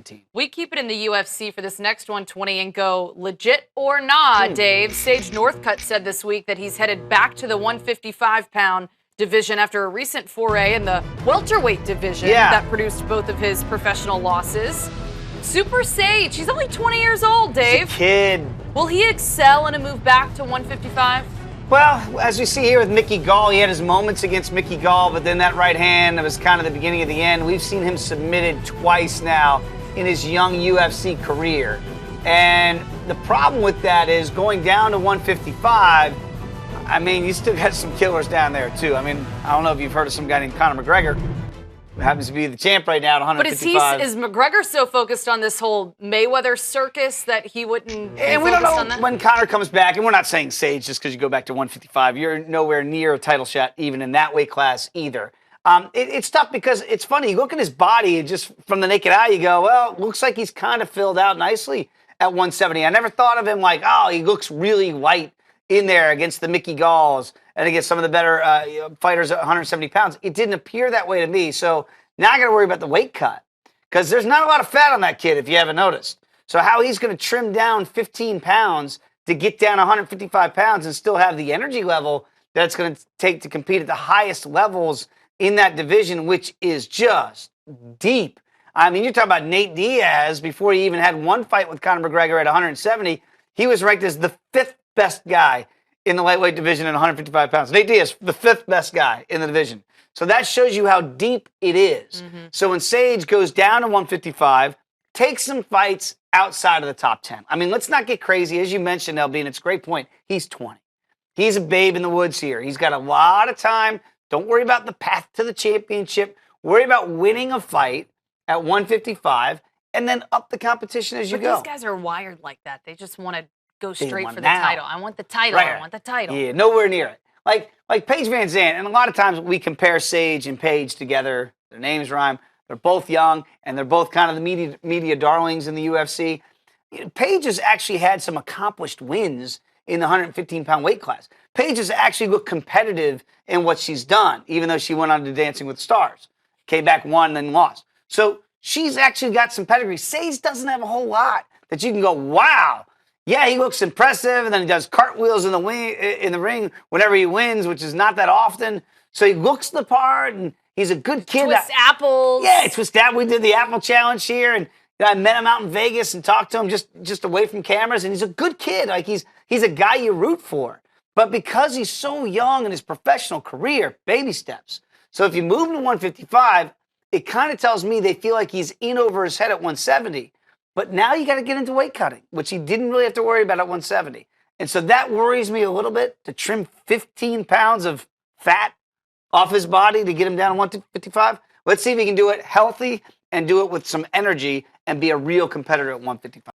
2017. We keep it in the UFC for this next 120 and go legit or nah, Dave. Sage Northcutt said this week that he's headed back to the 155-pound division after a recent foray in the welterweight division that produced both of his professional losses. Super Sage, he's only 20 years old, Dave. He's a kid. Will he excel in a move back to 155? Well, as we see here with Mickey Gall, he had his moments against Mickey Gall, but then that right hand, that was kind of the beginning of the end. We've seen him submitted twice now in his young UFC career. And the problem with that is going down to 155, I mean, you still got some killers down there, too. I mean, I don't know if you've heard of some guy named Conor McGregor, who happens to be the champ right now at 155. But is McGregor so focused on this whole Mayweather circus that he wouldn't be and we don't focused know on that? when Conor comes back, and we're not saying Sage just because you go back to 155. You're nowhere near a title shot even in that weight class either. It's tough because it's funny. You look at his body, and just from the naked eye, you go, well, looks like he's kind of filled out nicely at 170. I never thought of him like, oh, he looks really light in there against the Mickey Galls and against some of the better fighters at 170 pounds. It didn't appear that way to me. So now I got to worry about the weight cut because there's not a lot of fat on that kid if you haven't noticed. So how he's going to trim down 15 pounds to get down 155 pounds and still have the energy level that it's going to take to compete at the highest levels in that division, which is just deep. I mean, you're talking about Nate Diaz before he even had one fight with Conor McGregor at 170. He was ranked as the 5th best guy in the lightweight division at 155 pounds. Nate Diaz, the 5th best guy in the division. So that shows you how deep it is. So when Sage goes down to 155, takes some fights outside of the top 10. I mean, let's not get crazy. As you mentioned, LB, and it's a great point, he's 20. He's a babe in the woods here. He's got a lot of time. Don't worry about the path to the championship. Worry about winning a fight at 155 and then up the competition as you go. These guys are wired like that. They just want to go straight for the title. I want the title. Right. I want the title. Yeah, nowhere near it. Like Paige Van Zandt, and a lot of times we compare Sage and Paige together. Their names rhyme. They're both young, and they're both kind of the media darlings in the UFC. Paige has actually had some accomplished wins in the 115-pound weight class. Paige has actually looked competitive in what she's done, even though she went on to Dancing with the Stars. Came back, won, then lost. So she's actually got some pedigree. Sage doesn't have a whole lot that you can go, wow. Yeah, he looks impressive, and then he does cartwheels in the ring whenever he wins, which is not that often. So he looks the part, and he's a good kid. Twist apples. Yeah, twist apples. We did the apple challenge here, and I met him out in Vegas and talked to him just away from cameras, and he's a good kid. Like he's a guy you root for. But because he's so young in his professional career, baby steps. So if you move him to 155, it kind of tells me they feel like he's in over his head at 170. But now you got to get into weight cutting, which he didn't really have to worry about at 170. And so that worries me a little bit, to trim 15 pounds of fat off his body to get him down to 155. Let's see if he can do it healthy and do it with some energy and be a real competitor at 155.